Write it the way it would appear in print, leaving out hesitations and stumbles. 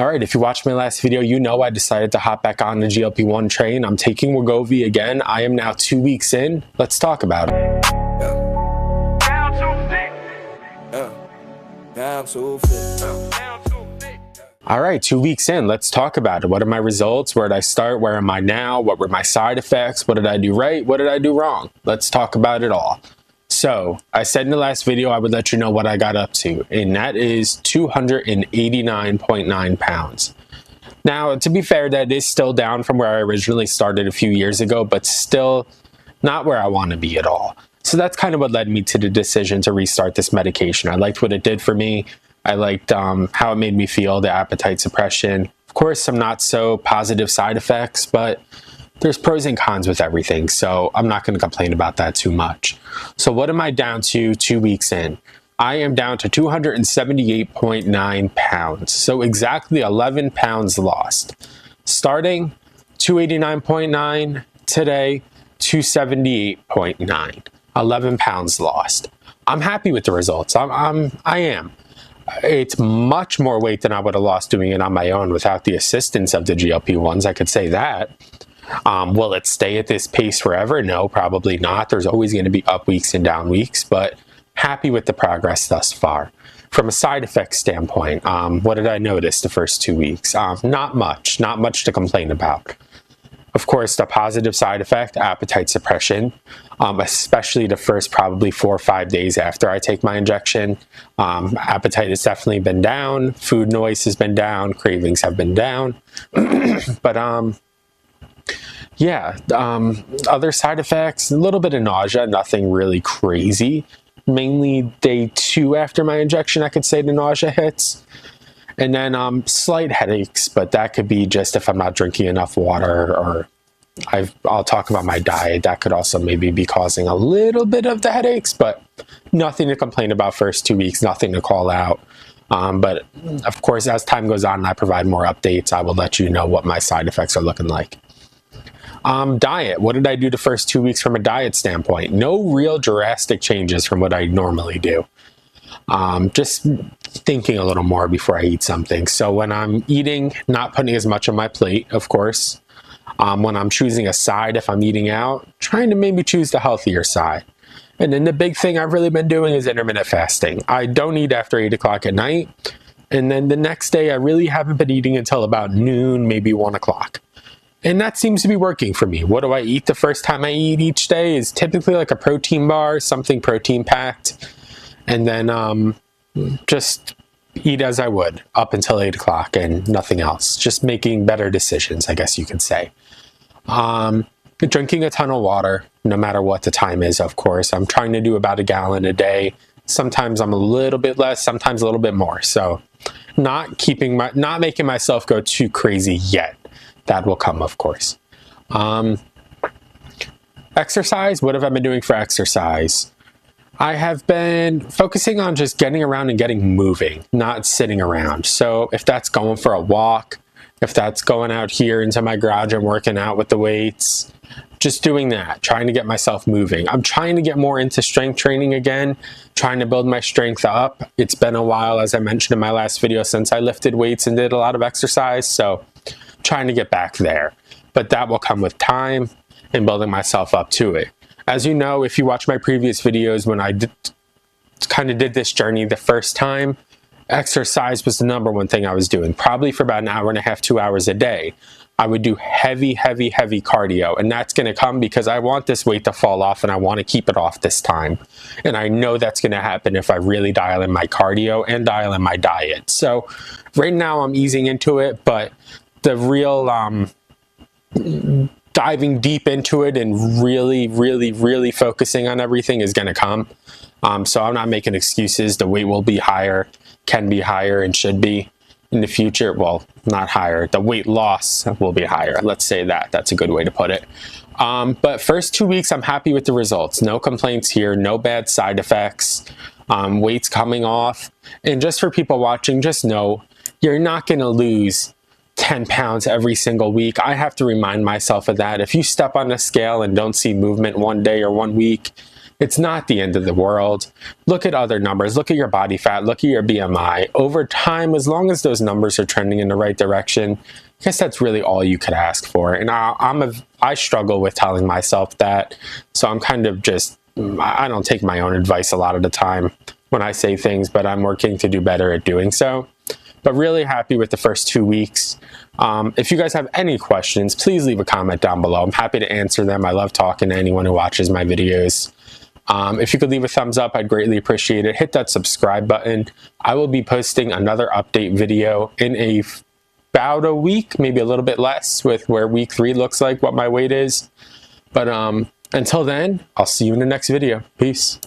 All right, if you watched my last video, you know I decided to hop back on the GLP-1 train. I'm taking Wegovy again. I am now 2 weeks in. Let's talk about it. All right, 2 weeks in, let's talk about it. What are my results? Where did I start? Where am I now? What were my side effects? What did I do right? What did I do wrong? Let's talk about it all. So I said in the last video I would let you know what I got up to, and that is 289.9 pounds. Now, to be fair, that is still down from where I originally started a few years ago, but still not where I want to be at all. So that's kind of what led me to the decision to restart this medication. I liked what it did for me. I liked how it made me feel, the appetite suppression. Of course, some not so positive side effects, but there's pros and cons with everything, so I'm not going to complain about that too much. So what am I down to 2 weeks in? I am down to 278.9 pounds, so exactly 11 pounds lost. Starting 289.9, today 278.9, 11 pounds lost. I'm happy with the results. I am. It's much more weight than I would have lost doing it on my own without the assistance of the GLP-1s, I could say that. Will it stay at this pace forever? No, probably not. There's always going to be up weeks and down weeks, but happy with the progress thus far. From a side effect standpoint, what did I notice the first 2 weeks? Not much to complain about. Of course, the positive side effect, appetite suppression, especially the first probably 4 or 5 days after I take my injection. Appetite has definitely been down. Food noise has been down. Cravings have been down. But yeah, other side effects, a little bit of nausea, nothing really crazy. Mainly day 2 after my injection, I could say the nausea hits. And then slight headaches, but that could be just if I'm not drinking enough water, or I'll talk about my diet. That could also maybe be causing a little bit of the headaches, but nothing to complain about first 2 weeks, nothing to call out. But of course, as time goes on and I provide more updates, I will let you know what my side effects are looking like. Diet. What did I do the first 2 weeks from a diet standpoint? No real drastic changes from what I normally do. Just thinking a little more before I eat something. So when I'm eating, not putting as much on my plate, of course. When I'm choosing a side, if I'm eating out, trying to maybe choose the healthier side. And then the big thing I've really been doing is intermittent fasting. I don't eat after 8 o'clock at night. And then the next day, I really haven't been eating until about noon, maybe 1 o'clock. And that seems to be working for me. What do I eat the first time I eat each day is typically like a protein bar, something protein packed. And then just eat as I would up until 8 o'clock and nothing else. Just making better decisions, I guess you could say. Drinking a ton of water, no matter what the time is, of course. I'm trying to do about 1 gallon a day. Sometimes I'm a little bit less, sometimes a little bit more. So not making myself go too crazy yet. That will come, of course. Exercise, what have I been doing for exercise? I have been focusing on just getting around and getting moving, not sitting around. So if that's going for a walk, if that's going out here into my garage and working out with the weights, just doing that, trying to get myself moving. I'm trying to get more into strength training again, trying to build my strength up. It's been a while, as I mentioned in my last video, since I lifted weights and did a lot of exercise. So trying to get back there. But that will come with time and building myself up to it. As you know, if you watch my previous videos, when I kind of did this journey the first time, exercise was the #1 thing I was doing, probably for about 1.5 hours, 2 hours a day. I would do heavy cardio, and that's going to come because I want this weight to fall off and I want to keep it off this time. And I know that's going to happen if I really dial in my cardio and dial in my diet. So right now I'm easing into it, but the real diving deep into it and really focusing on everything is going to come. So I'm not making excuses. The weight will be higher, can be higher, and should be in the future. Well, not higher. The weight loss will be higher. Let's say that. That's a good way to put it. But first 2 weeks, I'm happy with the results. No complaints here. No bad side effects. Weight's coming off. And just for people watching, just know you're not going to lose 10 pounds every single week. I have to remind myself of that. If you step on the scale and don't see movement one day or 1 week, It's not the end of the world. Look at other numbers. Look at your body fat. Look at your BMI. Over time, as long as those numbers are trending in the right direction, I guess that's really all you could ask for. And I struggle with telling myself that. So I'm kind of just, I don't take my own advice a lot of the time when I say things, but I'm working to do better at doing so. But really happy with the first 2 weeks. If you guys have any questions, please leave a comment down below. I'm happy to answer them. I love talking to anyone who watches my videos. If you could leave a thumbs up, I'd greatly appreciate it. Hit that subscribe button. I will be posting another update video in about a week, maybe a little bit less, with where week 3 looks like, what my weight is. But until then, I'll see you in the next video. Peace.